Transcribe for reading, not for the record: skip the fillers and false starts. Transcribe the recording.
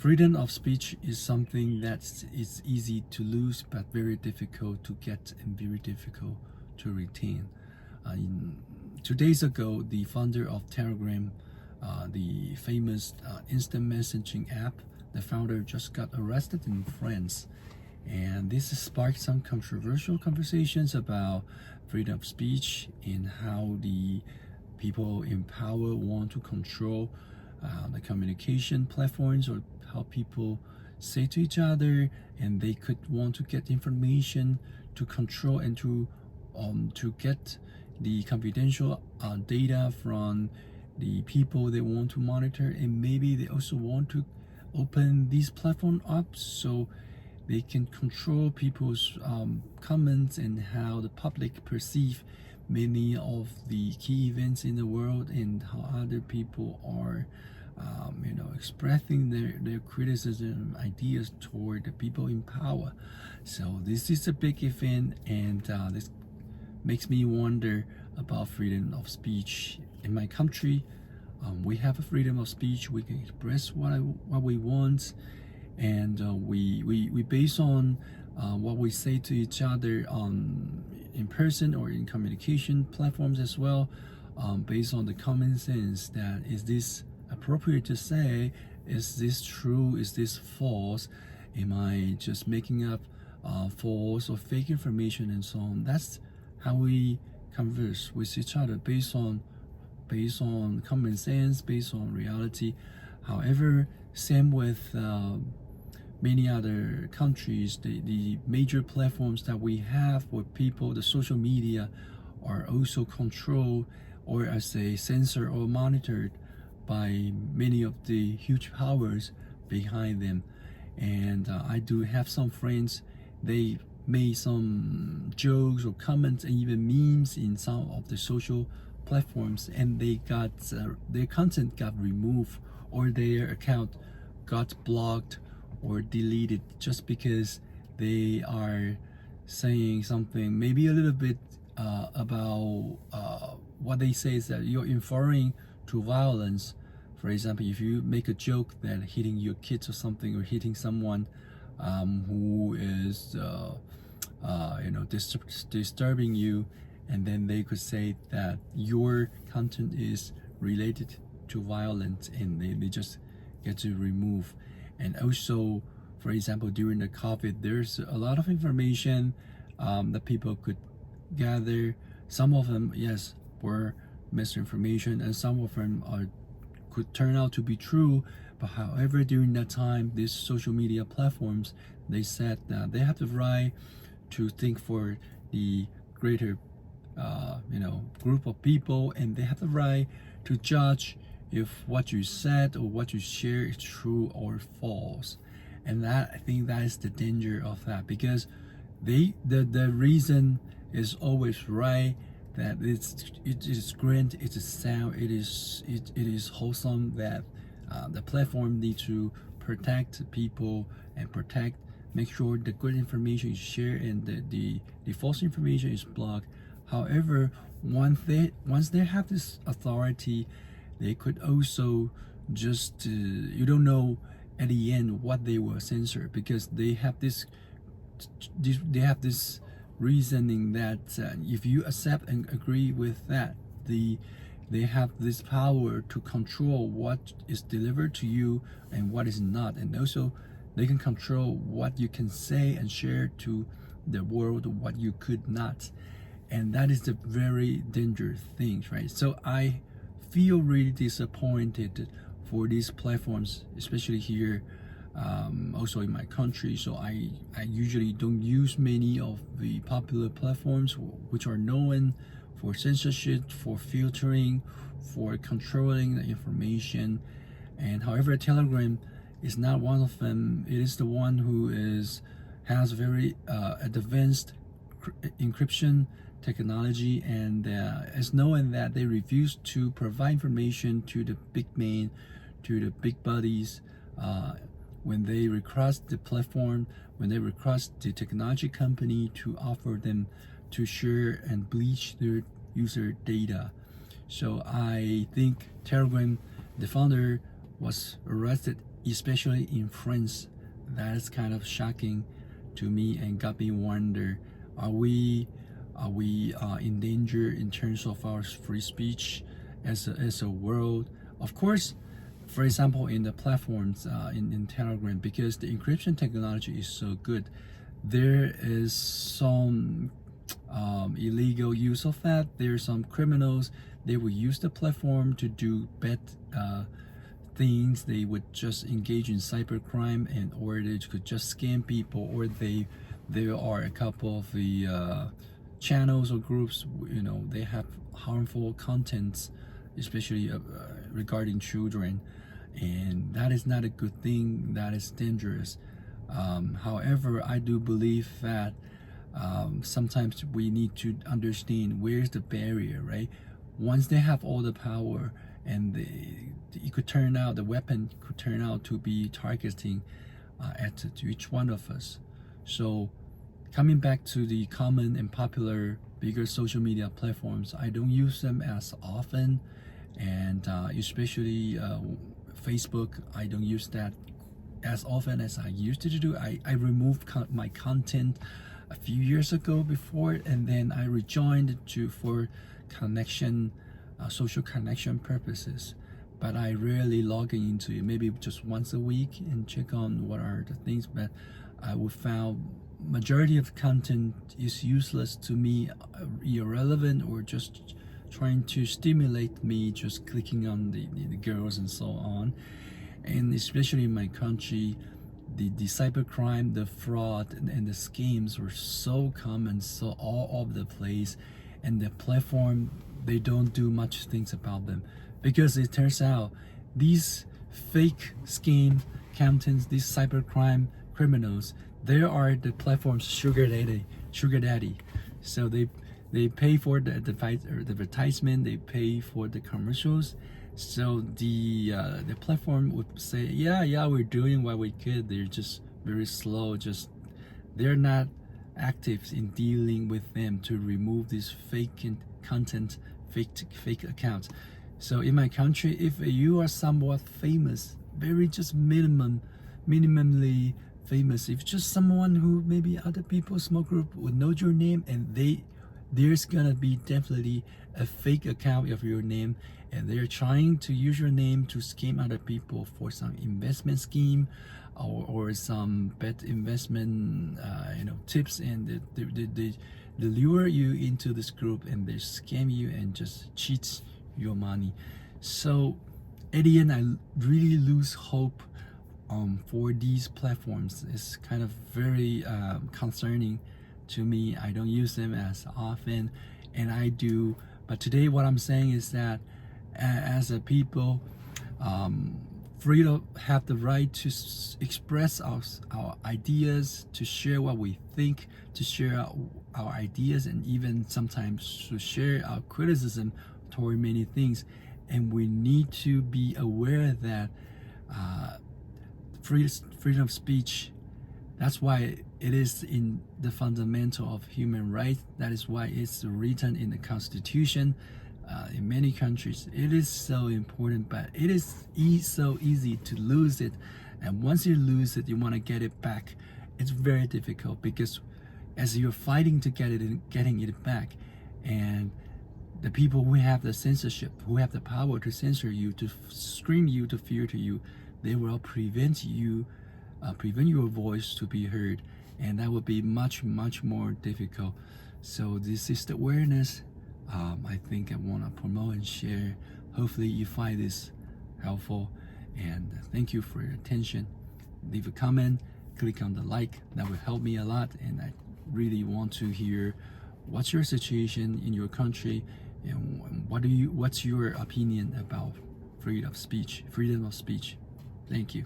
freedom of speech is something that is easy to lose, but very difficult to get and very difficult to retain. 2 days ago, the founder of Telegram, the famous instant messaging app, the founder just got arrested in France. And this has sparked some controversial conversations about freedom of speech and how the people in power want to control the communication platforms, or how people say to each other, and they could want to get information to control and to get the confidential data from the people they want to monitor, and maybe they also want to open these platform up so they can control people's comments and how the public perceive many of the key events in the world, and how other people are expressing their criticism ideas toward the people in power. So this is a big event, and this makes me wonder about freedom of speech in my country. We have a freedom of speech. We can express what we want, and we base on what we say to each other in person or in communication platforms as well, based on the common sense that is this appropriate to say, is this true, is this false, am I just making up false or fake information, and so on. That's how we converse with each other, based on common sense, based on reality. However, same with many other countries, the major platforms that we have where people, the social media, are also controlled, or I say censored or monitored by many of the huge powers behind them. And I do have some friends, they made some jokes or comments and even memes in some of the social platforms, and they got their content got removed, or their account got blocked or deleted, just because they are saying something maybe a little bit about what they say is that you're inferring to violence. For example, if you make a joke that hitting your kids or something, or hitting someone who is disturbing you, and then they could say that your content is related to violence, and they just get to remove. And also, for example, during the COVID, there's a lot of information that people could gather. Some of them, yes, were misinformation, and some of them could turn out to be true. But however, during that time, these social media platforms, they said that they have the right to think for the greater group of people, and they have the right to judge if what you said or what you share is true or false. And that, I think, that is the danger of that, because the reason is always right, that it is grand, it is sound, it is wholesome, that the platform needs to protect people and make sure the good information is shared and the false information is blocked. However, once they have this authority, they could also just you don't know at the end what they will censor, because they have this reasoning that if you accept and agree with that, they have this power to control what is delivered to you and what is not, and also they can control what you can say and share to the world, what you could not. And that is the very dangerous thing, right? So I feel really disappointed for these platforms, especially here, also in my country. So I usually don't use many of the popular platforms which are known for censorship, for filtering, for controlling the information. And however, Telegram is not one of them. It is the one who has very advanced encryption technology, and it's known that they refuse to provide information to the big men, to the big buddies, when they request the platform, when they request the technology company to offer them to share and breach their user data. So I think Telegram, the founder, was arrested especially in France. That is kind of shocking to me and got me wonder: Are we in danger in terms of our free speech as a world? Of course, for example, in the platforms in Telegram, because the encryption technology is so good, there is some illegal use of that. There are some criminals. They will use the platform to do bad things. They would just engage in cybercrime, and or they could just scam people, or there are a couple of the channels or groups, they have harmful contents, especially regarding children, and that is not a good thing. That is dangerous. However, I do believe that sometimes we need to understand where's the barrier, right? Once they have all the power, and it could turn out, the weapon could turn out to be targeting to each one of us. So coming back to the common and popular bigger social media platforms, I don't use them as often, and especially Facebook, I don't use that as often as I used to do. I removed my content a few years ago before, and then I rejoined for connection, social connection purposes. But I rarely log into it, maybe just once a week, and check on what are the things. But I would found majority of content is useless to me, irrelevant, or just trying to stimulate me, just clicking on the girls and so on. And especially in my country, the cybercrime, the fraud, and the schemes were so common, so all over the place, and the platform, they don't do much things about them, because it turns out these fake scheme accountants, these cybercrime criminals, they are the platform's sugar daddy. So they pay for the advertisement, they pay for the commercials. So the platform would say, yeah, we're doing what we could. They're just very slow. They're not active in dealing with them to remove these fake content, fake accounts. So in my country, if you are somewhat famous, very just minimally famous, if just someone who maybe other people, small group would know your name, and there's gonna be definitely a fake account of your name, and they're trying to use your name to scam other people for some investment scheme or some bad investment tips, and they lure you into this group, and they scam you and just cheat your money. So at the end, I really lose hope for these platforms. It's kind of very concerning to me. I don't use them as often, and I do. But today, what I'm saying is that as a people, freedom have the right to express our ideas, to share what we think, to share our ideas, and even sometimes to share our criticism toward many things. And we need to be aware that freedom of speech, that's why it is in the fundamental of human rights. That is why it's written in the Constitution. In many countries, it is so important, but it is so easy to lose it. And once you lose it, you want to get it back. It's very difficult, because as you're fighting to getting it back, and the people who have the censorship, who have the power to censor you, to scream you, to filter you, they will prevent your voice to be heard, and that would be much more difficult. So this is the awareness I think I want to promote and share. Hopefully you find this helpful, and thank you for your attention. Leave a comment, click on the like, that will help me a lot, and I really want to hear what's your situation in your country, and what's your opinion about freedom of speech. Thank you.